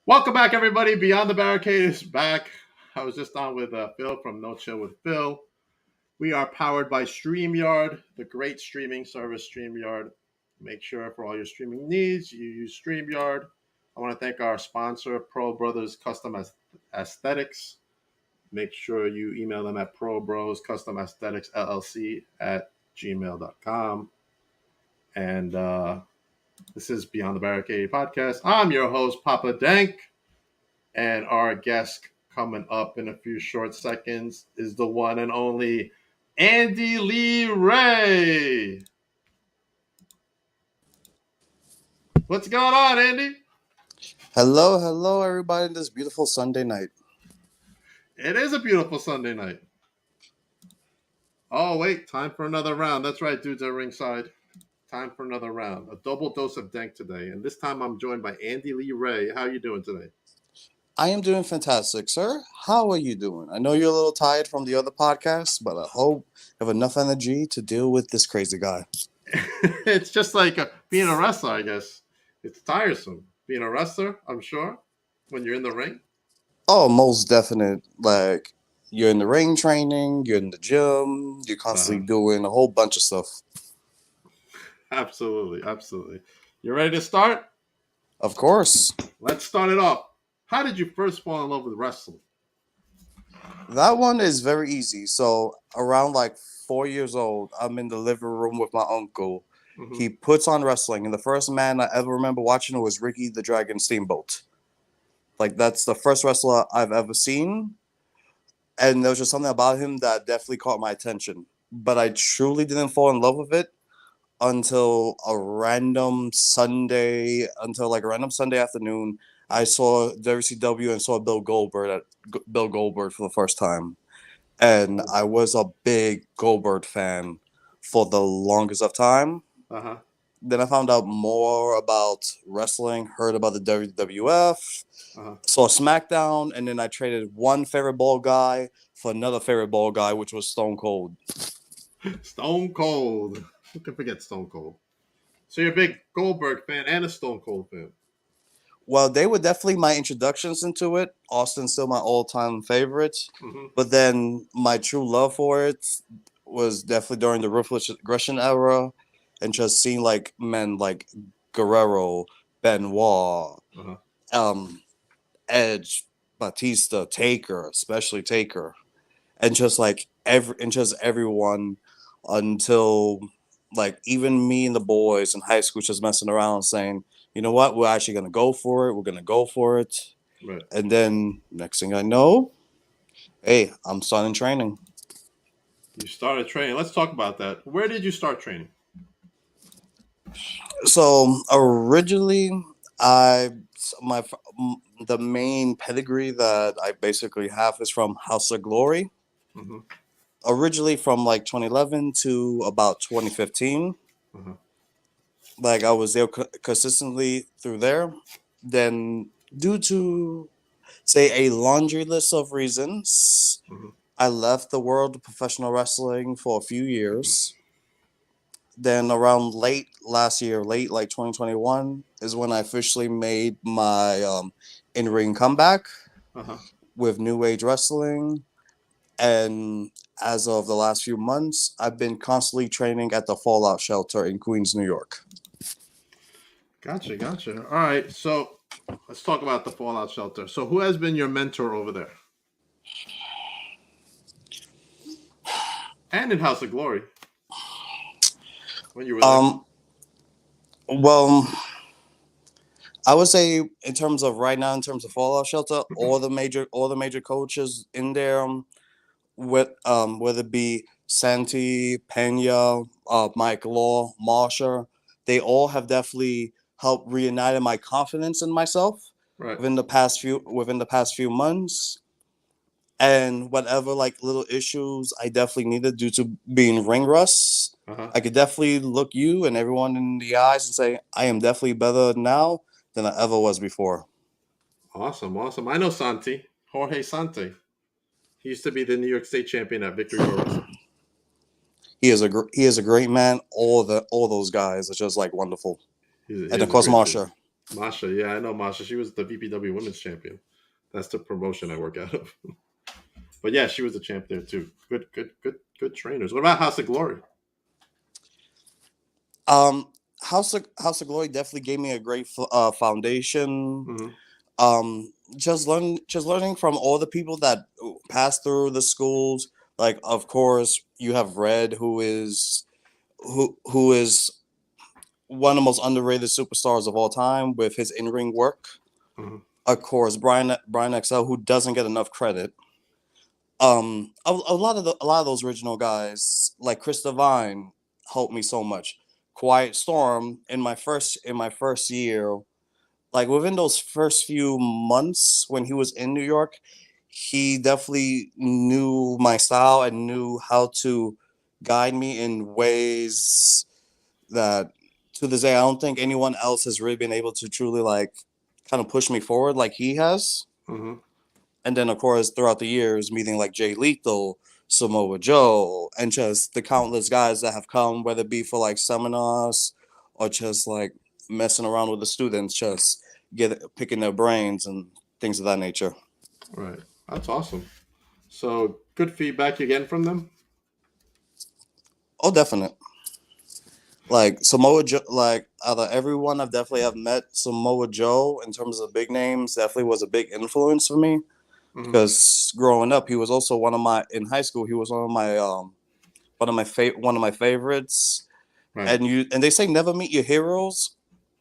Welcome back, everybody. Beyond the Barricade is back. I was just on with Phil from No Chill with Phil. We are powered by StreamYard, the great streaming service StreamYard. Make sure for all your streaming needs, you use StreamYard. I want to thank our sponsor, Pro Brothers Custom Aesthetics. Make sure you email them at probrosaestheticsllc@gmail.com. And this is Beyond the Barricade podcast. I'm your host, Papa Dank. And our guest coming up in a few short seconds is the one and only Andy Lee Ray. What's going on, Andy? Hello, everybody, this beautiful Sunday night. It is a beautiful Sunday night. Oh, wait, time for another round. That's right, dudes at ringside. Time for another round. A double dose of dank today. And this time I'm joined by Andy Lee Ray. How are you doing today? I am doing fantastic, sir. How are you doing? I know you're a little tired from the other podcast, but I hope you have enough energy to deal with this crazy guy. It's just like being a wrestler, I guess. It's tiresome. Being a wrestler, I'm sure, when you're in the ring. Oh, most definite. Like, you're in the ring training, you're in the gym, you're constantly doing a whole bunch of stuff. Absolutely. You ready to start? Of course. Let's start it off. How did you first fall in love with wrestling? That one is very easy. So, around like 4 years old, I'm in the living room with my uncle. Mm-hmm. He puts on wrestling, and the first man I ever remember watching was Ricky the Dragon Steamboat. Like, that's the first wrestler I've ever seen. And there was just something about him that definitely caught my attention. But I truly didn't fall in love with it until a random Sunday afternoon. I saw WCW and saw Bill Goldberg for the first time. And I was a big Goldberg fan for the longest of time. Uh-huh. Then I found out more about wrestling, heard about the WWF, saw SmackDown, and then I traded one favorite bald guy for another favorite bald guy, which was Stone Cold. Stone Cold. Who can forget Stone Cold? So you're a big Goldberg fan and a Stone Cold fan. Well, they were definitely my introductions into it. Austin's still my all-time favorite. Mm-hmm. But then my true love for it was definitely during the Ruthless Aggression era, and just seeing like men like Guerrero, Benoit, Edge, Batista, Taker, especially Taker, and just like everyone, until like even me and the boys in high school just messing around saying, you know what, we're actually gonna go for it. We're gonna go for it. Right. And then next thing I know, hey, I'm starting training. You started training. Let's talk about that. Where did you start training? So originally, the main pedigree that I basically have is from House of Glory. Mm-hmm. Originally from like 2011 to about 2015. Like I was there consistently through there. Then due to, say, a laundry list of reasons, I left the world of professional wrestling for a few years. Then around late like 2021, is when I officially made my in-ring comeback with New Age Wrestling. And as of the last few months, I've been constantly training at the Fallout Shelter in Queens, New York. Gotcha. All right, so let's talk about the Fallout Shelter. So who has been your mentor over there? And in House of Glory? When you were there? Well, I would say in terms of right now, in terms of Fallout Shelter, all the major coaches in there, whether it be Santi, Pena, Mike Law, Marsha, they all have definitely helped reunite my confidence in myself within the past few months. And whatever like little issues I definitely needed due to being ring rust, I could definitely look you and everyone in the eyes and say, I am definitely better now than I ever was before. Awesome. I know Santi, Jorge Santi. He used to be the New York State champion at Victory Road Wrestling. He is a great man. All those guys are just like wonderful. And of course, Marsha. Masha, yeah, I know Masha. She was the VPW Women's Champion. That's the promotion I work out of. But yeah, she was the champ there too. Good, good, good, good trainers. What about House of Glory? Um, House of Glory definitely gave me a great foundation. Mm-hmm. Just learning from all the people that passed through the schools. Like, of course, you have Red, who is one of the most underrated superstars of all time with his in ring work. Mm-hmm. Of course, Brian XL, who doesn't get enough credit. A lot of those original guys like Chris Devine helped me so much. Quiet Storm in my first year, like within those first few months when he was in New York, he definitely knew my style and knew how to guide me in ways that to this day I don't think anyone else has really been able to truly like kind of push me forward like he has. Mm-hmm. And then of course throughout the years meeting like Jay Lethal, Samoa Joe, and just the countless guys that have come, whether it be for like seminars or just like messing around with the students, just picking their brains and things of that nature. Right. That's awesome. So good feedback you're getting from them. Oh, definite. Like Samoa Joe, like out of everyone I've definitely have met, Samoa Joe in terms of big names definitely was a big influence for me Mm-hmm. because growing up he was also one of my in high school he was one of my favorites. Right. And they say never meet your heroes,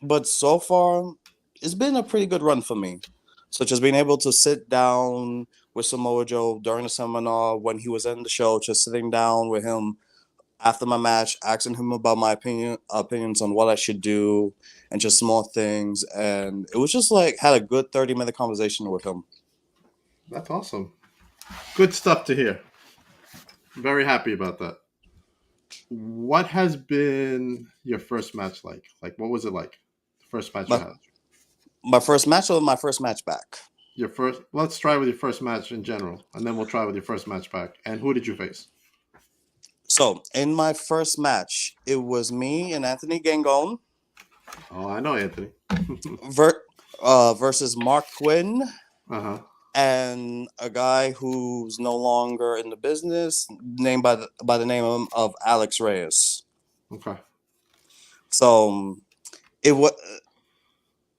but so far it's been a pretty good run for me, such as being able to sit down with Samoa Joe during the seminar when he was in the show, just sitting down with him after my match, asking him about my opinions on what I should do and just small things, and it was just like had a good 30-minute conversation with him. That's awesome. Good stuff to hear. Very happy about that. What has been your first match like? Like, what was it like? The first match you my had. my first match or my first match back. Your first. Let's try with your first match in general, and then we'll try with your first match back. And who did you face? So in my first match, it was me and Anthony Gangone Oh, I know Anthony. versus Mark Quinn Uh huh. and a guy who's no longer in the business, named by the name of Alex Reyes. Okay. So it was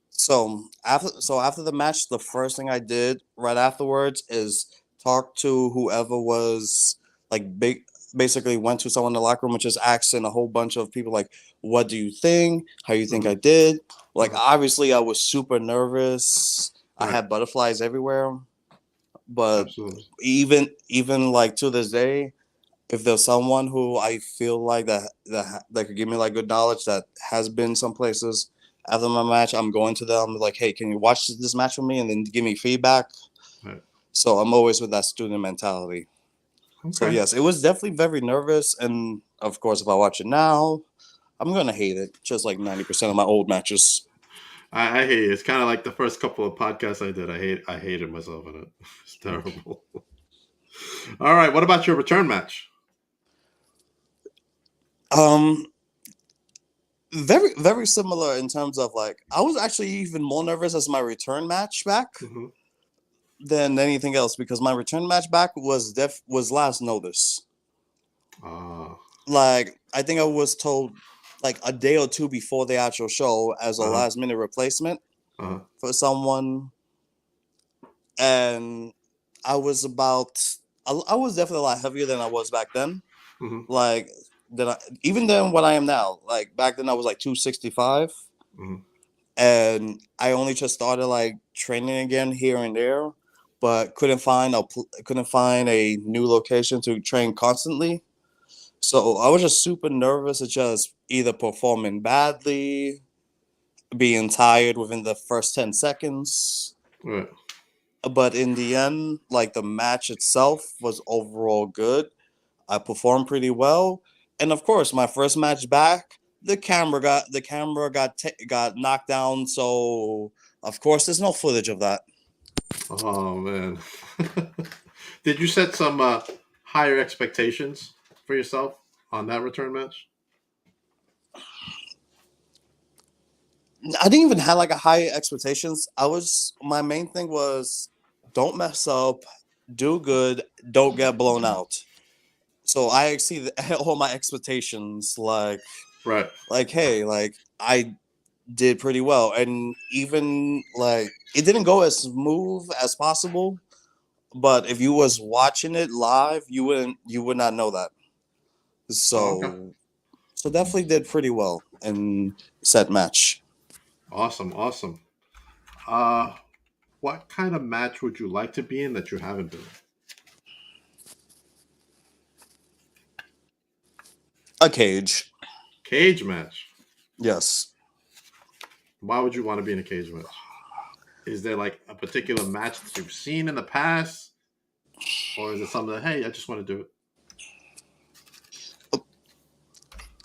so after the match, the first thing I did right afterwards is talk to whoever was like big. Basically, went to someone in the locker room and just asking a whole bunch of people like, "What do you think? How you think Mm-hmm. I did?" Like, Uh-huh. obviously, I was super nervous. I Right. had butterflies everywhere, but Absolutely. even like to this day, if there's someone who I feel like that could give me like good knowledge that has been some places after my match, I'm going to them like, hey, can you watch this match with me and then give me feedback? Right. So I'm always with that student mentality. So Okay. yes, it was definitely very nervous, and of course, if I watch it now, I'm gonna hate it, just like 90% of my old matches. I hate it. It's kind of like the first couple of podcasts I did. I hated myself in it. It's terrible. All right. What about your return match? Um, very very similar in terms of like I was actually even more nervous as my return match back Mm-hmm. than anything else because my return match back was last notice. Uh, Like I think I was told like a day or two before the actual show as a uh-huh. last minute replacement Uh-huh. for someone, and I was about I was definitely a lot heavier than I was back then. Mm-hmm. Like that I even than what I am now. Like back then I was like 265, Mm-hmm. and I only just started like training again here and there, but couldn't find a new location to train constantly. So I was just super nervous of just either performing badly, being tired within the first 10 seconds. Right. But in the end, like the match itself was overall good. I performed pretty well. And of course, my first match back, the camera got knocked down, so of course there's no footage of that. Oh man. Did you set some higher expectations for yourself on that return match? I didn't even have like a high expectations. My main thing was don't mess up, do good, don't get blown out. So I exceeded all my expectations. Right. Hey, I did pretty well, and even like it didn't go as smooth as possible. But if you was watching it live, you would not know that. Oh, okay. So definitely did pretty well in set match. Awesome. Awesome. Uh, what kind of match would you like to be in that you haven't been in? A cage, Cage match. yes. Why would you want to be in a cage match? Is there like a particular match that you've seen in the past, or is it something that hey, I just want to do it?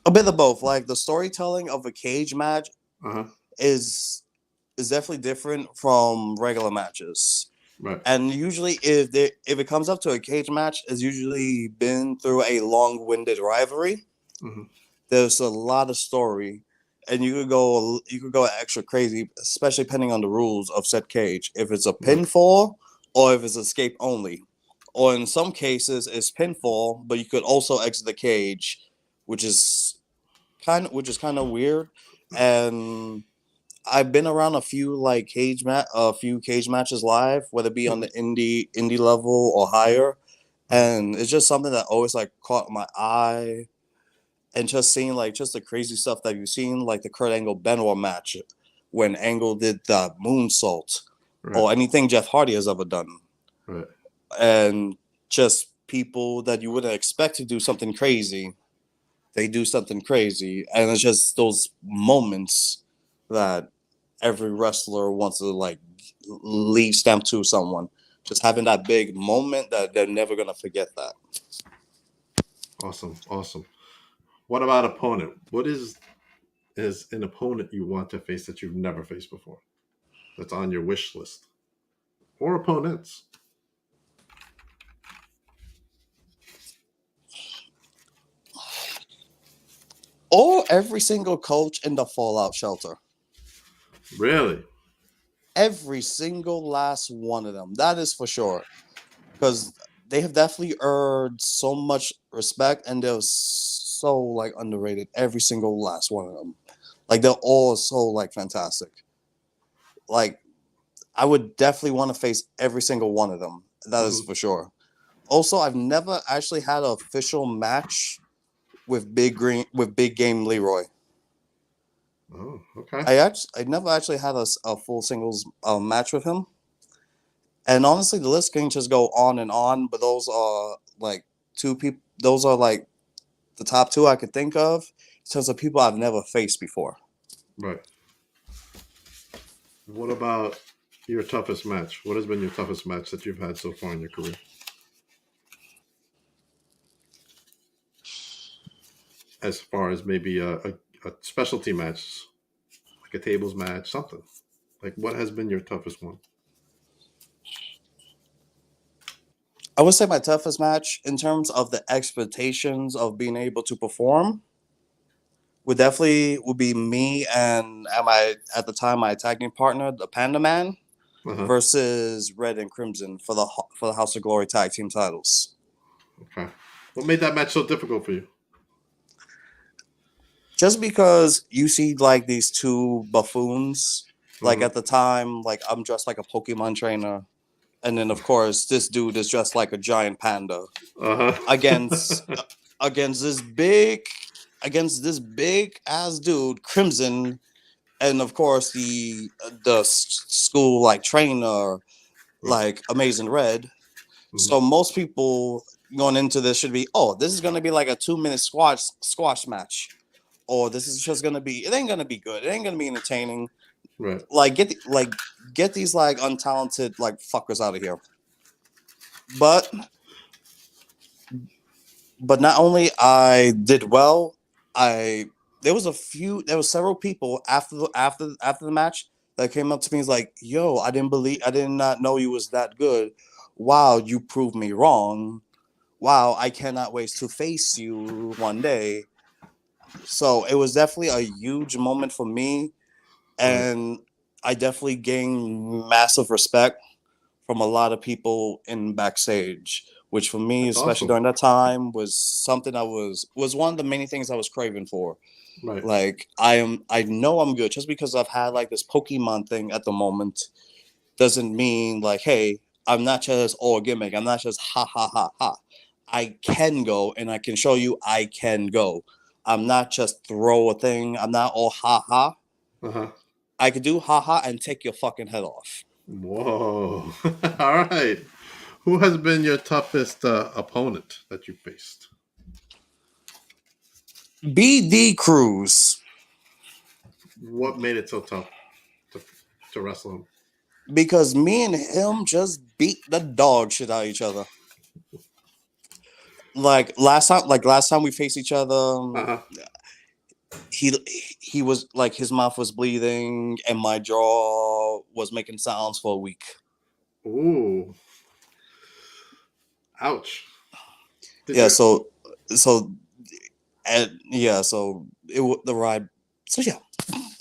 A bit of both. Like the storytelling of a cage match Uh huh. is is definitely different from regular matches. Right. And usually, if it comes up to a cage match, it's usually been through a long-winded rivalry. Hmm. There's a lot of story, and you could go extra crazy, especially depending on the rules of said cage. If it's a Right. pinfall or if it's escape only, or in some cases it's pinfall, but you could also exit the cage, which is which is kind of weird. And I've been around a few cage matches live, whether it be on Hmm. the indie level or higher, Hmm. and it's just something that always like caught my eye. And just seeing like just the crazy stuff that you've seen, like the Kurt Angle Benoit match, when Angle did the moonsault, Right. or anything Jeff Hardy has ever done, Right. and just people that you wouldn't expect to do something crazy, they do something crazy, and it's just those moments that every wrestler wants to like leave stamp to someone. Just having that big moment that they're never gonna forget that. Awesome. Awesome. What about opponent? What is an opponent you want to face that you've never faced before? That's on your wish list, or opponents? Or every single coach in the Fallout shelter. Really? Every single last one of them. That is for sure. Because they have definitely earned so much respect, and they're so like underrated. Every single last one of them. Like they're all so like fantastic. Like I would definitely want to face every single one of them. That is Hmm. for sure. Also, I've never actually had an official match with Big Game Leroy. Oh, okay. I never actually had a full singles match with him. And honestly, the list can just go on and on, but those are like two people. Those are like the top two I could think of in terms of people I've never faced before. Right. What about your toughest match? What has been your toughest match that you've had so far in your career? As far as maybe a specialty match, like a tables match, something. Like what has been your toughest one? I would say my toughest match in terms of the expectations of being able to perform would be me and at the time my tag team partner, the Panda Man, Uh huh. versus Red and Crimson for the House of Glory tag team titles. Okay. What made that match so difficult for you? Just because you see like these two buffoons, like Hmm. at the time, like I'm dressed like a Pokemon trainer, and then of course this dude is dressed like a giant panda Uh against huh. against this big against this big ass dude, Crimson, and of course the school like trainer Right. like Amazing Red. Hmm. So most people going into this should be, oh, this is gonna be like a 2 minute squash match, or this is just gonna be, it ain't gonna be good, it ain't gonna be entertaining. Right. Like get these like untalented like fuckers out of here. But not only I did well, I there was several people after the match that came up to me and was like, "Yo, I did not know you was that good. Wow, you proved me wrong. Wow, I cannot wait to face you one day." So it was definitely a huge moment for me Right. and I definitely gained massive respect from a lot of people in backstage, which for me, That's especially awesome. during that time, was something was one of the many things I was craving for. Right. Like I know I'm good just because I've had like this Pokemon thing at the moment doesn't mean like, hey, I'm not just all gimmick. I'm not just ha ha ha ha. I can go and I can show you I can go. I'm not just throw a thing. I'm not all ha ha. Uh huh. I could do ha ha and take your fucking head off. Whoa. All right. Who has been your toughest opponent that you faced? BD Cruz, What made it so tough to, to wrestle him? because me and him just beat the dog shit out of each other. Like last time we faced each other, Uh huh. he he was like his mouth was bleeding and my jaw was making sounds for a week. Ooh. Ouch. Did Yeah, you? so and yeah, so the ride. So yeah,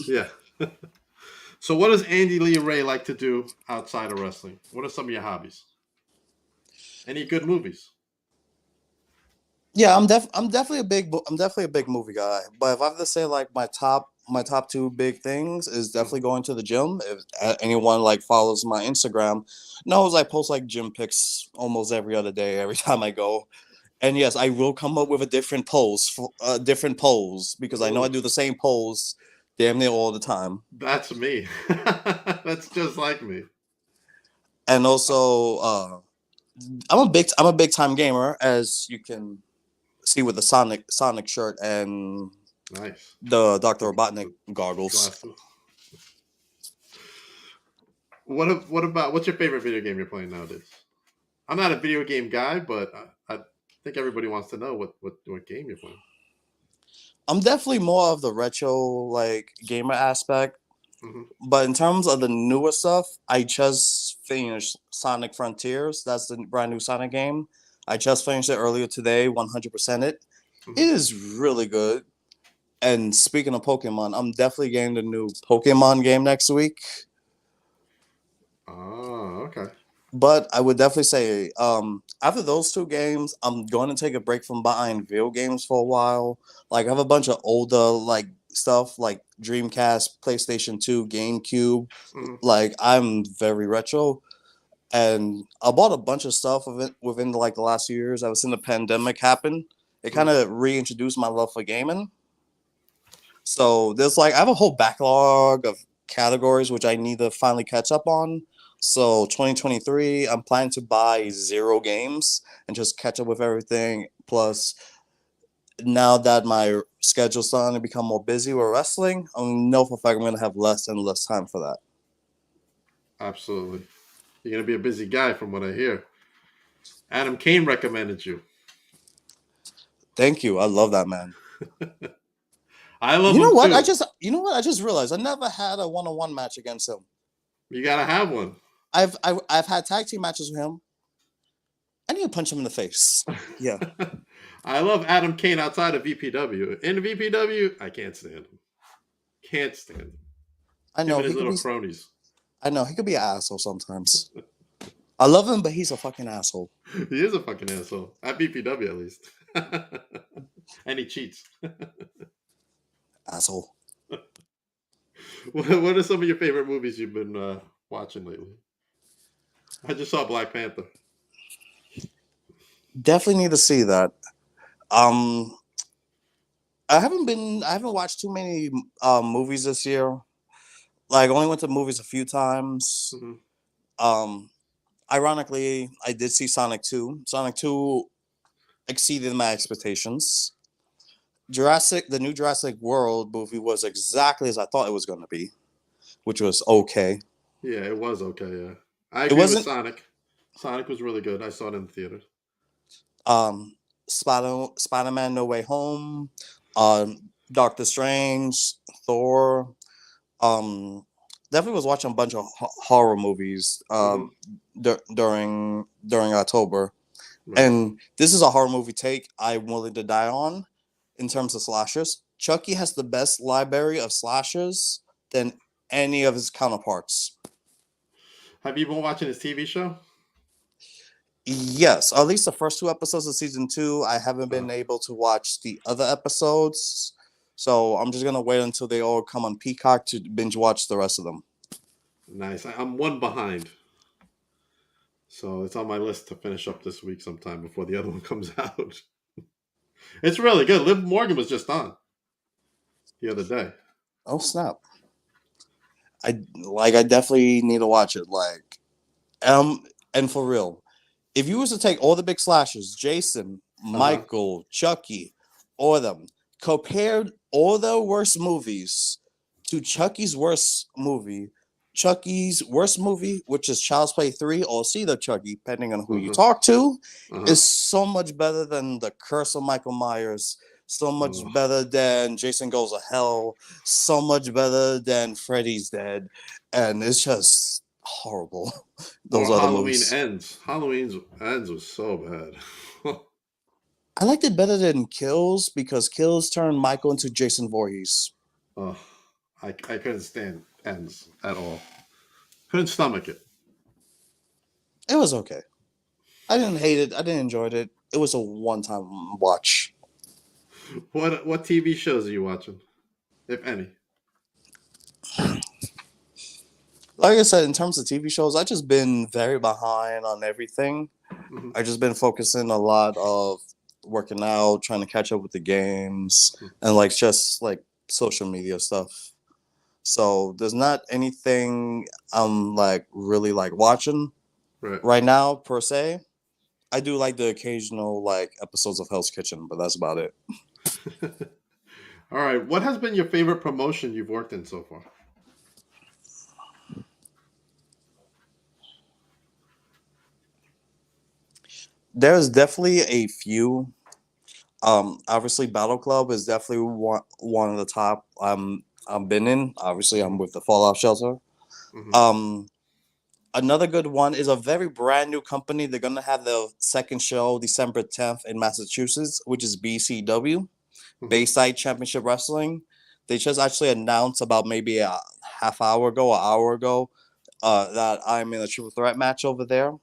Yeah. So, what does Andy Lee Ray like to do outside of wrestling? What are some of your hobbies? Any good movies? yeah, I'm definitely a big movie guy. But if I have to say like my top two big things is Mhm. definitely going to the gym. If anyone like follows my Instagram, knows I post like gym pics almost every other day, every time I go. And yes, I will come up with a different pose because I know I Ooh, do the same pose damn near all the time. that's me. That's just like me. And also, I'm a big time gamer, as you can see with the Sonic shirt and Nice. the Doctor The, Robotnik the goggles. glasses. What about what's your favorite video game you're playing nowadays? I'm not a video game guy, but I think everybody wants to know what game you're playing. I'm definitely more of the retro like gamer aspect, Hmm. but in terms of the newer stuff, I just finished Sonic Frontiers. That's the brand new Sonic game. I just finished it earlier today, 100% it. It Hmm. is really good. And speaking of Pokemon, I'm definitely getting the new Pokemon game next week. Oh, okay. But I would definitely say, after those two games, I'm going to take a break from buying video games for a while. Like I have a bunch of older like stuff like Dreamcast, PlayStation 2, GameCube. Hmm. Like I'm very retro, and I bought a bunch of stuff within like the last few years. I was in the pandemic happen. It kind Hmm. of reintroduced my love for gaming. So there's like I have a whole backlog of categories which I need to finally catch up on. So 2023, I'm planning to buy zero games and just catch up with everything. Plus, now that my schedule's starting to become more busy with wrestling, I know for a fact I'm gonna have less and less time for that. Absolutely. You're gonna be a busy guy, from what I hear. Adam Kane recommended you. Thank you. I love that man. I love him too. You know what? I just realized I never had a one-on-one match against him. You gotta have one. I've had tag team matches with him. I need to punch him in the face. Yeah, I love Adam Kane outside of VPW. In VPW, I can't stand him. Can't stand him. I Him know and his he could little be. cronies. I know he could be an asshole sometimes. I love him, but he's a fucking asshole. He is a fucking asshole. At BPW, at least. And he cheats. Asshole. What are some of your favorite movies you've been watching lately? I just saw Black Panther. Definitely need to see that. Um, I haven't watched too many movies this year. Like, I only went to movies a few times. Hmm. Um, Ironically, I did see Sonic 2. Sonic 2 exceeded my expectations. The new Jurassic World movie was exactly as I thought it was going to be, which was okay. Yeah, it was okay. Yeah, I It agree with wasn't Sonic. Sonic was really good. I saw it in the theaters. um Spider-Man No Way Home, Doctor Strange, Thor. Definitely was watching a bunch of horror movies Hmm. during October. Right. And this is a horror movie take I'm willing to die on in terms of slashers. Chucky has the best library of slashers than any of his counterparts. Have you been watching his TV show? Yes, at least the first two episodes of season 2. I haven't Uh, been able to watch the other episodes, so I'm just gonna wait until they all come on Peacock to binge watch the rest of them. nice. I'm one behind, so it's on my list to finish up this week sometime before the other one comes out. It's really good. Liv Morgan was just on the other day. Oh snap! I definitely need to watch it. And for real, if you was to take all the big slashers, Jason, Uh huh. Michael, Chucky, all of them, compared all their worst movies to Chucky's worst movie, which is Child's Play 3 or See the Chucky, depending on who Uh you huh. talk to, Uh huh. is so much better than The Curse of Michael Myers, so much Oh. better than Jason Goes to Hell, so much better than Freddy's Dead, and it's just horrible. Those Or other Halloween movies. Ends. Halloween Ends was so bad. I liked it better than Kills because Kills turned Michael into Jason Voorhees. Oh, I couldn't stand Ends at all. Couldn't stomach it. It was okay. I didn't hate it. I didn't enjoy it. It was a one-time watch. What TV shows are you watching, if any? Like I said, in terms of TV shows, I just been very behind on everything. Hmm. I just been focusing a lot of working out, trying to catch up with the games, and just like social media stuff. So there's not anything I'm like really like watching Right. right now per se. I do like the occasional like episodes of Hell's Kitchen, but that's about it. All right. What has been your favorite promotion you've worked in so far? There's definitely a few. Obviously, Battle Club is definitely one of the top. I've been in. Obviously, I'm Hmm. with the Fallout Shelter. Hmm. Um, Another good one is a very brand new company. They're gonna have their second show December 10th in Massachusetts, which is BCW, Hmm. Bayside Championship Wrestling. They just actually announced about maybe a half hour ago, an hour ago, that I'm in a triple threat match over there.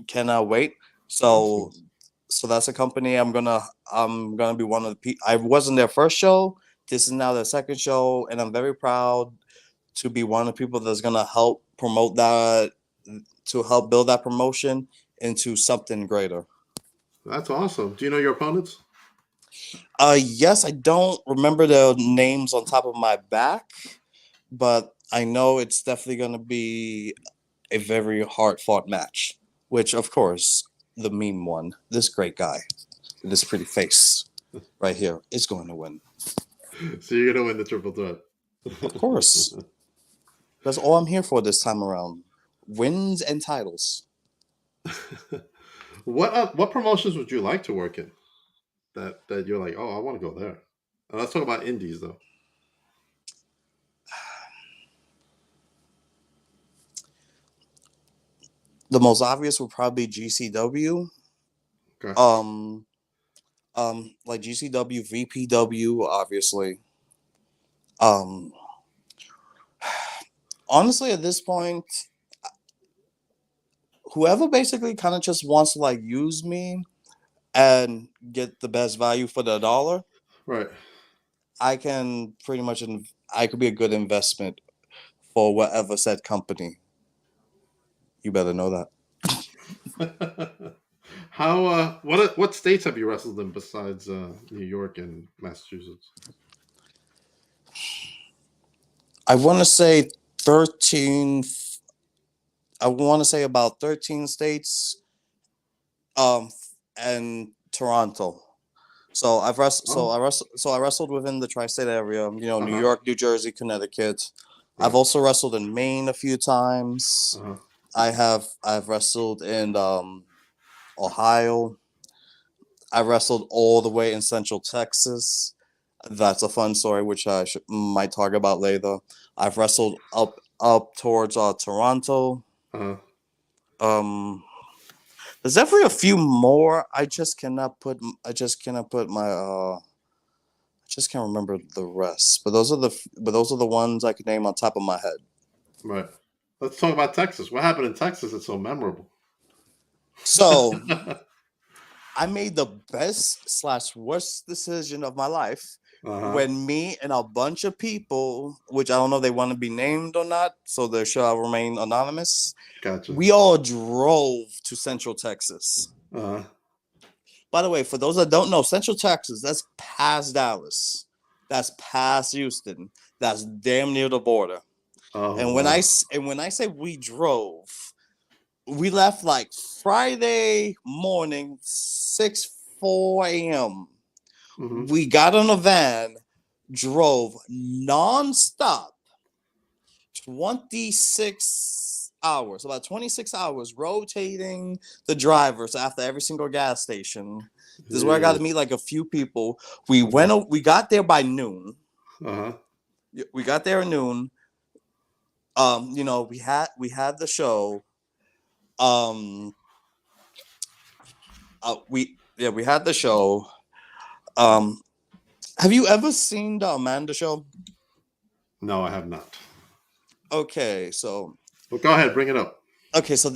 Cannot wait. Awesome. So that's a company I'm gonna be one of the people. I wasn't their first show. This is now their second show, and I'm very proud to be one of the people that's gonna help promote that, to help build that promotion into something greater. That's awesome. Do you know your opponents? Yes, I don't remember the names on top of my back, but I know it's definitely gonna be a very hard fought match. Which, of course, the meme one, this great guy, this pretty face right here, is going to win. So you're gonna win the triple threat. Of course. That's all I'm here for this time around. Wins and titles. What promotions would you like to work in that you're like, oh, I want to go there? And let's talk about indies though. The most obvious would probably be GCW. Okay. Um, like GCW, VPW, obviously. Um, Honestly, at this point, whoever basically kind of just wants to like use me and get the best value for the dollar, Right. I can pretty much, I could be a good investment for whatever said company. You better know that. How what states have you wrestled in besides New York and Massachusetts? I want to say 13. I want to say about 13 states, um, and Toronto. Oh, So I wrestled within the tri-state area. New uh-huh. York, New Jersey, Connecticut. I've Right. also wrestled in Maine a few times. Uh-huh. I've wrestled in Ohio. I wrestled all the way in Central Texas. That's a fun story, which might talk about later. I've wrestled up towards Toronto. Uh-huh. Um, there's definitely a few more. I just cannot put. I just cannot put my. I just can't remember the rest. But those are the ones I could name on top of my head. Right. Let's talk about Texas. What happened in Texas? It's so memorable. So I made the best slash worst decision of my life Uh-huh. when me and a bunch of people, which I don't know if they want to be named or not, so they shall remain anonymous. Gotcha. We all drove to Central Texas. Uh-huh. By the way, for those that don't know, Central Texas, that's past Dallas. That's past Houston. That's damn near the border. Oh And when I wow. and when I say we drove, we left like Friday morning, 6 4 a.m. Mm-hmm. We got on a van, drove nonstop 26 hours, about 26 hours, rotating the drivers after every single gas station. This is where I got to Jeez. meet like a few people. Uh-huh. We got there by noon. Uh-huh. We got there at noon. We had the show. Um, we had the show. Um, have you ever seen the Amanda show? No, I have not. Okay, so Well, go ahead, bring it up. okay, so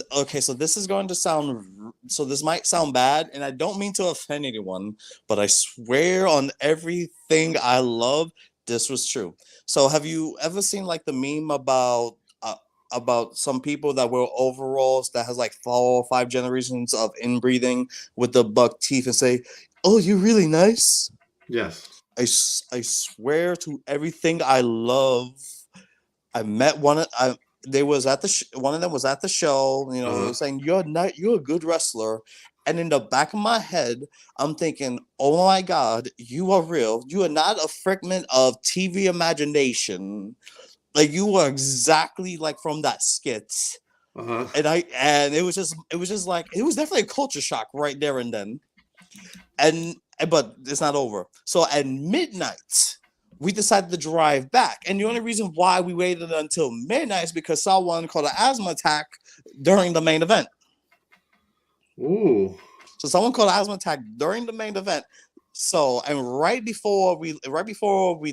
this is going to sound so this might sound bad, and I don't mean to offend anyone, but I swear on everything I love, this was true. So have you ever seen like the meme about some people that wear overalls that has like 4 or 5 generations of inbreeding with the buck teeth and say, "Oh, you're really nice." Yes. I swear to everything I love. I met one of I they was at one of them was at the show, Uh-huh. saying you're a good wrestler. And in the back of my head, I'm thinking, oh my God, you are real. You are not a figment of TV imagination. Like you are exactly like from that skit. Uh-huh. And it was just like it was definitely a culture shock right there and then. And but it's not over. So at midnight, we decided to drive back. And the only reason why we waited until midnight is because someone caught an asthma attack during the main event. Ooh. So someone caught an asthma attack during the main event. So and right before we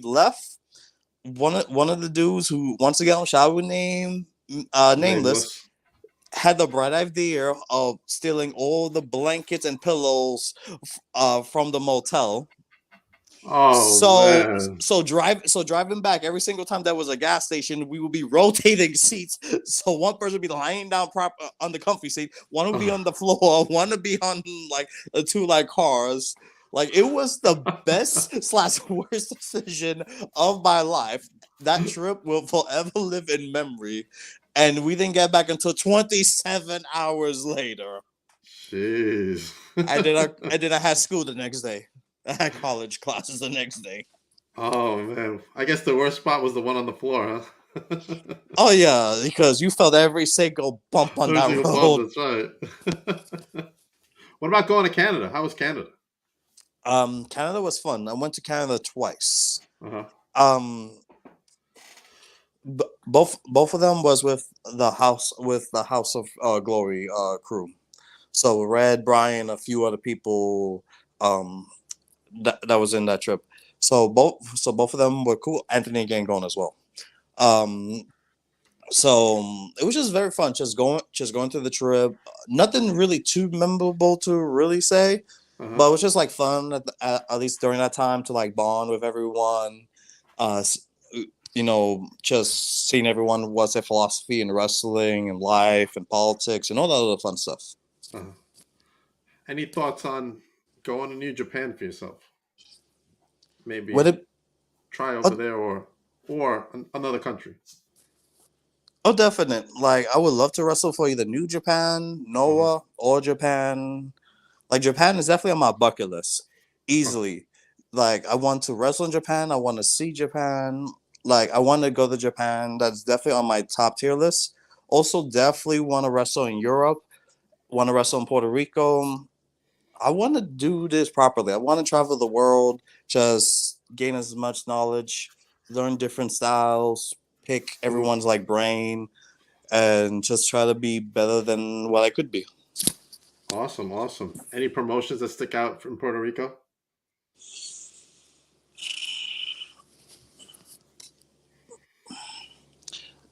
left, one of the dudes who once again shall we name nameless Nameless. had the bright idea of stealing all the blankets and pillows from the motel. Oh So man. driving back every single time there was a gas station, we would be rotating seats. So one person would be lying down on the comfy seat, one would be on the floor, one would be on like the two like cars. Like it was the best slash worst decision of my life. That trip will forever live in memory. And we didn't get back until 27 hours later. Jeez. And then I had school the next day. I had college classes the next day. Oh man. I guess the worst spot was the one on the floor, huh? Oh yeah, because you felt every single bump on Every that single bump, road. that's right. What about going to Canada? How was Canada? Canada was fun. I went to Canada twice. Uh-huh. Um, both of them was with the House of Glory crew. So Red, Brian, a few other people that was in that trip. So both of them were cool. Anthony Gangone as well. Um, so it was just very fun, just going through the trip. Nothing really too memorable to really say, Uh-huh. but it was just like fun at least during that time to like bond with everyone. Uh, just seeing everyone what's their philosophy in wrestling and life and politics and all that other fun stuff. Uh-huh. Any thoughts on going to New Japan for yourself? Would Maybe it? try over Oh, there or another country. oh, definite. Like I would love to wrestle for either New Japan, Uh-huh. Noah, or Japan. Like Japan is definitely on my bucket list, Uh-huh. easily. Like I want to wrestle in Japan. I want to see Japan. Like I want to go to Japan. That's definitely on my top tier list. Also, definitely want to wrestle in Europe. Want to wrestle in Puerto Rico. I want to do this properly. I want to travel the world, just gain as much knowledge, learn different styles, pick Mhm. everyone's like brain, and just try to be better than what I could be. Awesome, awesome. Any promotions that stick out from Puerto Rico?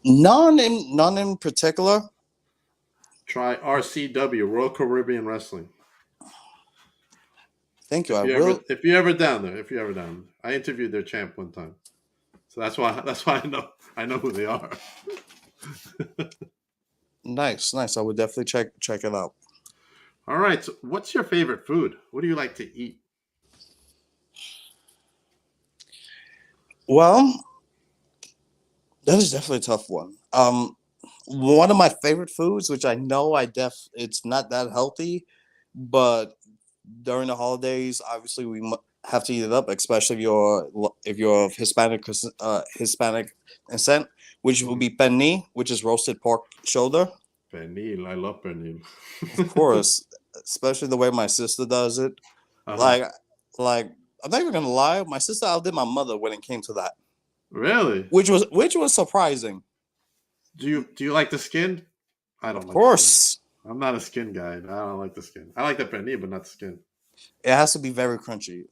None in particular. Try RCW, Royal Caribbean Wrestling. Thank you. I will. If you ever down there, if you ever down, I interviewed their champ one time, so that's why I know who they are. Nice, nice. I would definitely check it out. All right, so what's your favorite food? What do you like to eat? Well, that is definitely a tough one. One of my favorite foods, which I know it's not that healthy, but during the holidays, obviously have to eat it up, especially if you're of Hispanic descent, which will be pernil, which is roasted pork shoulder. Pernil, I love pernil. Of course, especially the way my sister does it. Uh-huh. Like, like I'm not even gonna lie, my sister outdid my mother when it came to that, Really? which was surprising. Do you like the skin? I Of don't like the skin. course, I'm not a skin guy. I don't like the skin. I like the pernil, but not the skin. it has to be very crunchy.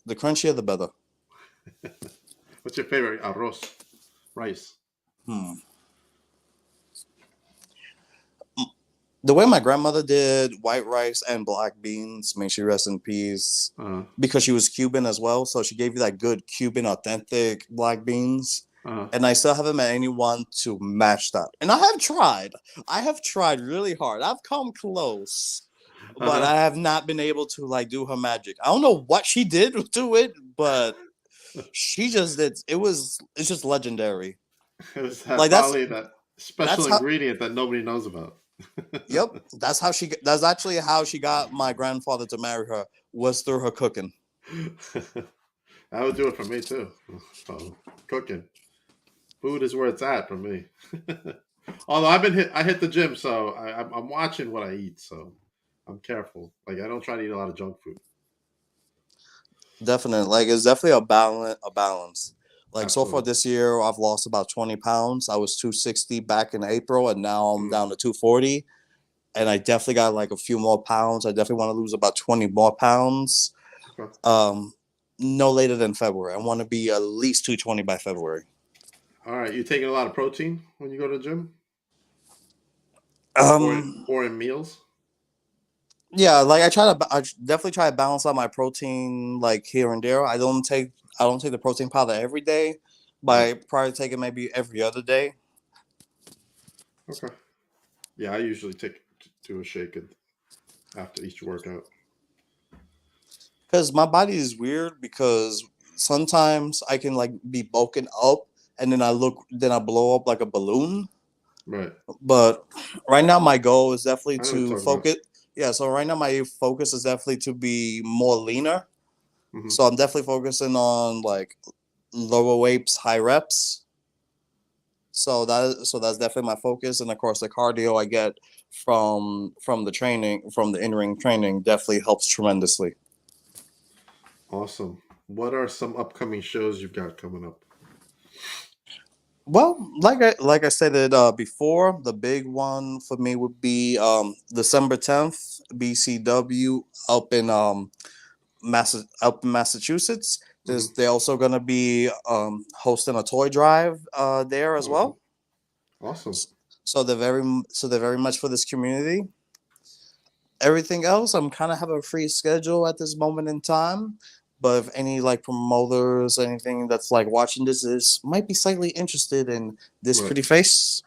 The crunchier, the better. What's your favorite arroz? Rice. Hmm. The way my grandmother did white rice and black beans, may she rest in peace, Uh because she was Cuban as well. So she gave you that good Cuban authentic black beans. uh. And I still haven't met anyone to match that. And I have tried. I have tried really hard. I've come close, but Uh I have not been able to like do her magic. I don't know what she did to it, but huh. she just did. It's just legendary. It was that Like probably that special that's how ingredient that nobody knows about. Yep, that's actually how she got my grandfather to marry her, was through her cooking. That would do it for me too. So, cooking, food is where it's at for me. Although I hit the gym, so I'm watching what I eat. So I'm careful. Like I don't try to eat a lot of junk food. Definitely, like it's definitely a balance. Like so far Absolutely. this year, I've lost about 20 pounds. I was 260 back in April, and now I'm Mm, down to 240. And I definitely got like a few more pounds. I definitely want to lose about 20 more pounds. okay. Um, no later than February. I want to be at least 220 by February. All right. You taking a lot of protein when you go to the gym, Um, or in meals? yeah, like I definitely try to balance out my protein like here and there. I don't take the protein powder every day, but Right. I probably take it maybe every other day. Okay. Yeah, I usually take to a shake after each workout. Because my body is weird because sometimes I can like be bulking up and then I blow up like a balloon. Right. But right now my goal is definitely I know what to you're talking about. focus. Yeah, so right now my focus is definitely to be more leaner. Hmm. So I'm definitely focusing on like lower weights, high reps. So that's definitely my focus, and of course the cardio I get from the training, from the in-ring training, definitely helps tremendously. Awesome. What are some upcoming shows you've got coming up? Well, like I said before, the big one for me would be December 10th, BCW up in Massachusetts. Hmm. They're also gonna be hosting a toy drive there as Oh, well. awesome. So they're very much for this community. Everything else, I'm kind of have a free schedule at this moment in time. But if any like promoters, anything that's like watching this is might be slightly interested in this Right. pretty face,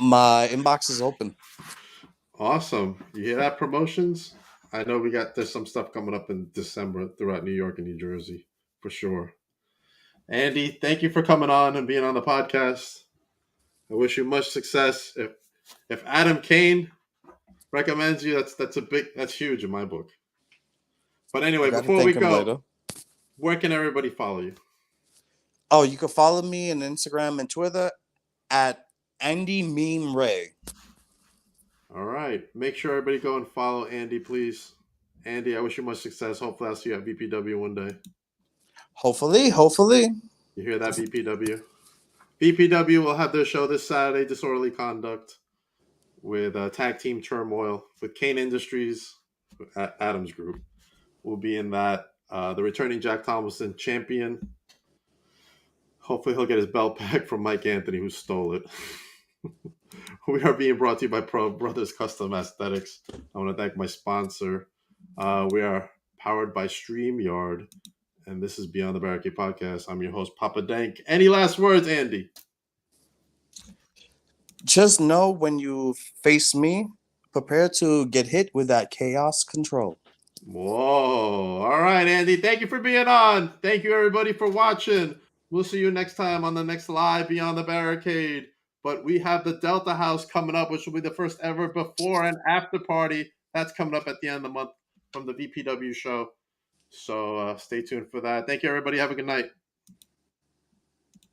my inbox is open. Awesome. You hear that, promotions? I know there's some stuff coming up in December throughout New York and New Jersey for sure. Andy, thank you for coming on and being on the podcast. I wish you much success. If Adam Kane recommends you, that's huge in my book. But I anyway, gotta before we thank him go, later. where can everybody follow you? Oh, you can follow me on Instagram and Twitter at Andy Meme Ray. All right. Make sure everybody go and follow Andy, please. Andy, I wish you much success. Hopefully, I'll see you at VPW one day. Hopefully. You hear that, VPW? VPW will have their show this Saturday, Disorderly Conduct, with Tag Team Turmoil, with Kane Industries, Adams Group. Will be in that. The returning Jack Thomason champion Hopefully, he'll get his belt back from Mike Anthony, who stole it. We are being brought to you by Pro Brothers Custom Aesthetics. I want to thank my sponsor. We are powered by StreamYard, and this is Beyond the Barricade podcast. I'm your host, Papa Dank. Any last words, Andy? Just know when you face me, prepare to get hit with that chaos control. Whoa. All right, Andy. Thank you for being on. Thank you, everybody, for watching. We'll see you next time on the next live Beyond the Barricade. But we have the Delta House coming up, which will be the first ever before and after party. That's coming up at the end of the month from the VPW show. So stay tuned for that. Thank you, everybody. Have a good night.